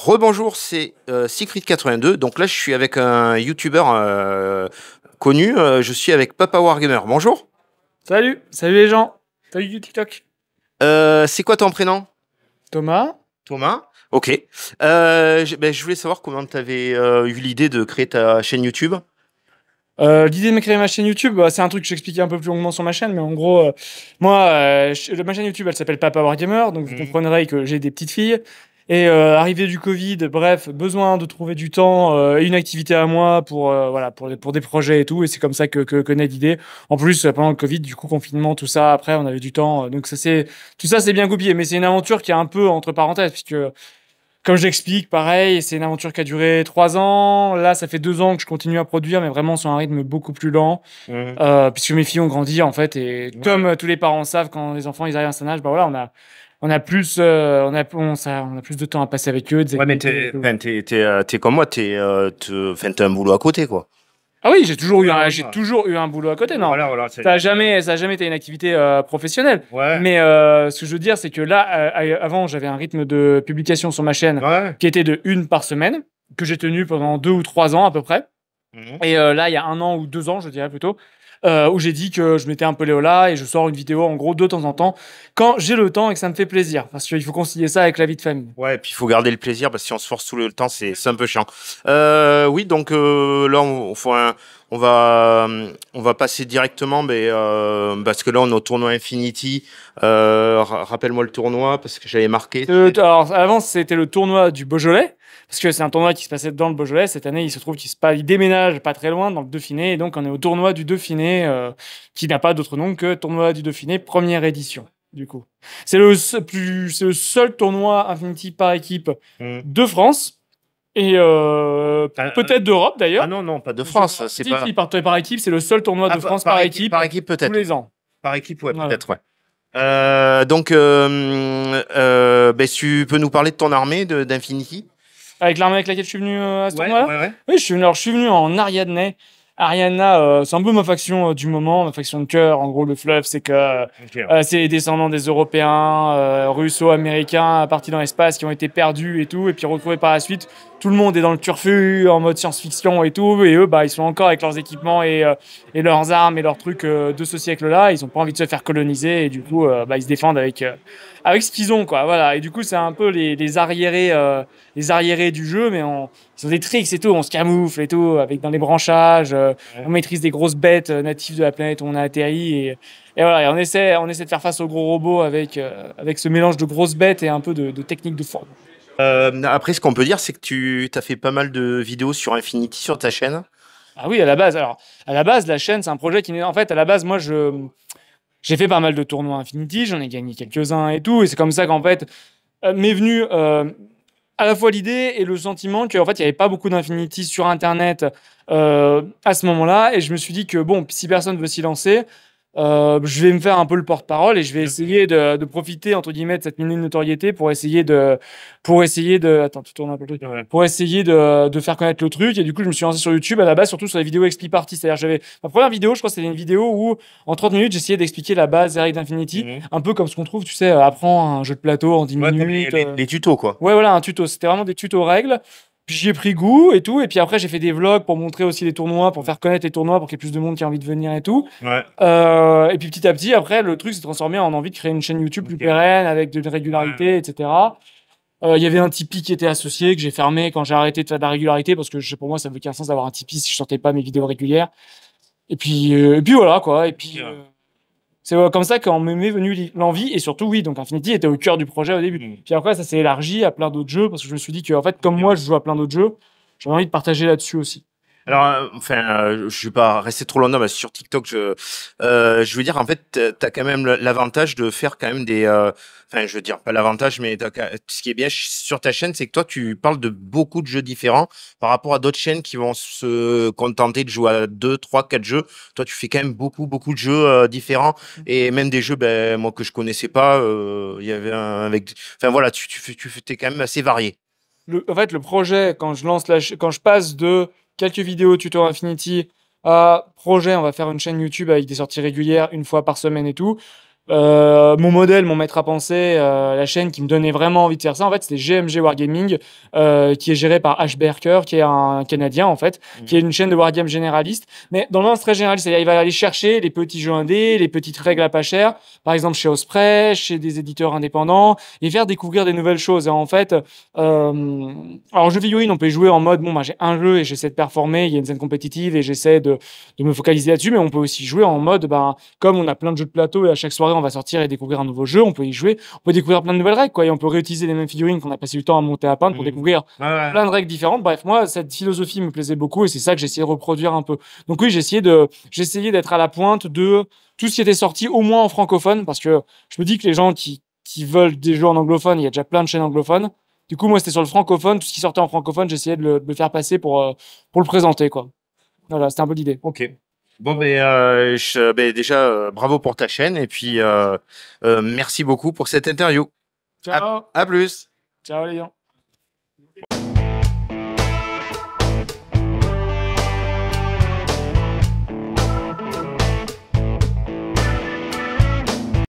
Rebonjour, c'est Siegfried82. Donc là, je suis avec un YouTuber connu. Je suis avec Papa Wargamer. Bonjour. Salut les gens, salut du TikTok. C'est quoi ton prénom? Thomas. Thomas. Ok. Je voulais savoir comment tu avais eu l'idée de créer ta chaîne YouTube. L'idée de me créer ma chaîne YouTube, c'est un truc que j'expliquais un peu plus longuement sur ma chaîne, mais en gros, ma chaîne YouTube, elle s'appelle Papa Wargamer, donc vous comprendrez que j'ai des petites filles. Et arrivée du Covid, bref, besoin de trouver du temps et une activité à moi pour voilà pour des projets et tout. Et c'est comme ça que naît l'idée. En plus, pendant le Covid, du coup confinement, tout ça, après on avait du temps, donc ça c'est tout ça c'est bien goupillé. Mais c'est une aventure qui est un peu entre parenthèses, puisque comme j'explique, pareil, c'est une aventure qui a duré 3 ans. Là, ça fait 2 ans que je continue à produire, mais vraiment sur un rythme beaucoup plus lent, puisque mes filles ont grandi en fait. Et comme tous les parents savent, quand les enfants ils arrivent à un certain âge, bah voilà, on a plus, on a plus de temps à passer avec eux. Ouais, mais t'es comme moi, t'as un boulot à côté, quoi. Ah oui, j'ai toujours eu un boulot à côté. Non, Voilà, ça a jamais été une activité professionnelle. Ouais. Mais ce que je veux dire, c'est que là, avant, j'avais un rythme de publication sur ma chaîne Ouais. qui était de 1 par semaine, que j'ai tenu pendant 2 ou 3 ans à peu près. Et là, il y a 1 an ou 2 ans, je dirais plutôt, où j'ai dit que je mettais un peu les holà et je sors une vidéo en gros de temps en temps quand j'ai le temps et que ça me fait plaisir. Parce qu'il faut concilier ça avec la vie de famille. Ouais, et puis il faut garder le plaisir parce que si on se force tout le temps, c'est un peu chiant. Oui, donc là, on va passer directement, mais, parce que là, on est au tournoi Infinity. Rappelle-moi le tournoi parce que j'avais marqué. Alors, avant, c'était le tournoi du Beaujolais, parce que c'est un tournoi qui se passait dans le Beaujolais. Cette année, il se trouve qu'il déménage pas très loin, dans le Dauphiné, et donc on est au tournoi du Dauphiné, qui n'a pas d'autre nom que tournoi du Dauphiné, première édition, du coup. C'est le seul tournoi Infinity par équipe de France, et peut-être d'Europe d'ailleurs. Ah non, pas de France. C'est pas... Par équipe, c'est le seul tournoi de France par équipe. Par équipe, peut-être. Tous les ans. Par équipe, ouais, Voilà. peut-être, ouais. Tu peux nous parler de ton armée d'Infinity? Avec l'armée avec laquelle je suis venu à ce tournoi-là? Ouais. Oui, je suis venu en Ariadnais. Ariana, c'est un peu ma faction du moment, ma faction de cœur. En gros, le fluff, c'est que c'est les descendants des Européens, russo-américains, partis dans l'espace, qui ont été perdus et tout, et puis retrouvés par la suite. Tout le monde est dans le turfu, en mode science-fiction et tout, et eux, bah, ils sont encore avec leurs équipements et leurs armes et leurs trucs de ce siècle-là. Ils ont pas envie de se faire coloniser, et du coup, bah, ils se défendent avec ce qu'ils ont, quoi. Voilà. Et du coup, c'est un peu les arriérés du jeu, mais ils ont des tricks et tout, on se camoufle et tout, avec dans les branchages, on maîtrise des grosses bêtes natives de la planète où on a atterri, et voilà, et on essaie de faire face aux gros robots avec ce mélange de grosses bêtes et un peu de technique de forme. Après, ce qu'on peut dire, c'est que tu as fait pas mal de vidéos sur Infinity sur ta chaîne. Ah oui, à la base. Alors, à la base, la chaîne, c'est un projet qui n'est... En fait, à la base, moi, j'ai fait pas mal de tournois Infinity, j'en ai gagné quelques-uns et tout, et c'est comme ça qu'en fait, m'est venu à la fois l'idée et le sentiment qu'en fait, il n'y avait pas beaucoup d'Infinity sur Internet à ce moment-là, et je me suis dit que, bon, si personne veut s'y lancer, je vais me faire un peu le porte-parole et je vais essayer de profiter, entre guillemets, de cette mini-notoriété pour essayer de... Attends, tu tournes un peu le truc. Pour essayer de faire connaître le truc. Et du coup, je me suis lancé sur YouTube à la base, surtout sur les vidéos Expli Party. C'est-à-dire, ma première vidéo, je crois, c'était une vidéo où, en 30 minutes, j'essayais d'expliquer la base des règles d'Infinity. Un peu comme ce qu'on trouve, tu sais, apprends un jeu de plateau en 10 minutes. Les tutos, quoi. Ouais, voilà, un tuto. C'était vraiment des tutos règles. Puis j'y ai pris goût et tout. Et puis après, j'ai fait des vlogs pour montrer aussi les tournois, pour faire connaître les tournois, pour qu'il y ait plus de monde qui a envie de venir et tout. Et puis petit à petit, après, le truc s'est transformé en envie de créer une chaîne YouTube plus pérenne, avec de la régularité, etc. Il y avait un Tipeee qui était associé, que j'ai fermé quand j'ai arrêté de faire de la régularité, parce que pour moi, ça n'avait aucun sens d'avoir un Tipeee si je sortais pas mes vidéos régulières. Et puis voilà, quoi. Et puis, c'est comme ça qu'en m'est venue l'envie, et surtout, oui, donc Infinity était au cœur du projet au début. Puis après, ça s'est élargi à plein d'autres jeux, parce que je me suis dit que, en fait, comme moi, je joue à plein d'autres jeux, j'avais envie de partager là-dessus aussi. Alors, je vais pas rester trop longtemps, mais sur TikTok, je veux dire, en fait, t'as quand même l'avantage de faire quand même je veux dire, pas l'avantage, mais ce qui est bien sur ta chaîne, c'est que toi, tu parles de beaucoup de jeux différents par rapport à d'autres chaînes qui vont se contenter de jouer à 2, 3, 4 jeux. Toi, tu fais quand même beaucoup de jeux différents, et même des jeux, moi, que je connaissais pas, il y avait voilà, t'es quand même assez varié. En fait, le projet, quand je passe de quelques vidéos tuto Infinity à projet, on va faire une chaîne YouTube avec des sorties régulières, 1 fois par semaine et tout. Mon modèle, mon maître à penser, la chaîne qui me donnait vraiment envie de faire ça, en fait, c'était GMG Wargaming, qui est géré par H. Berker, qui est un Canadien, en fait, qui est une chaîne de wargame généraliste. Mais dans le sens très généraliste, c'est-à-dire il va aller chercher les petits jeux indés, les petites règles à pas cher, par exemple chez Osprey, chez des éditeurs indépendants, et faire découvrir des nouvelles choses. Et en fait, alors jeu figurine, on peut y jouer en mode, bon, bah, j'ai un jeu et j'essaie de performer, il y a une scène compétitive et j'essaie de me focaliser là-dessus, mais on peut aussi jouer en mode, ben, comme on a plein de jeux de plateau et à chaque soirée on va sortir et découvrir un nouveau jeu, on peut y jouer, on peut découvrir plein de nouvelles règles, quoi, et on peut réutiliser les mêmes figurines qu'on a passé du temps à monter à peindre pour découvrir plein de règles différentes. Bref, moi, cette philosophie me plaisait beaucoup et c'est ça que j'ai essayé de reproduire un peu. Donc oui, j'essayais d'être à la pointe de tout ce qui était sorti au moins en francophone, parce que je me dis que les gens qui veulent des jeux en anglophone, il y a déjà plein de chaînes anglophones. Du coup, moi, c'était sur le francophone, tout ce qui sortait en francophone, j'essayais de le faire passer pour le présenter, quoi. Voilà, c'était un peu l'idée. Ok. Bon, déjà, bravo pour ta chaîne et puis merci beaucoup pour cette interview. Ciao. À plus. Ciao les gens.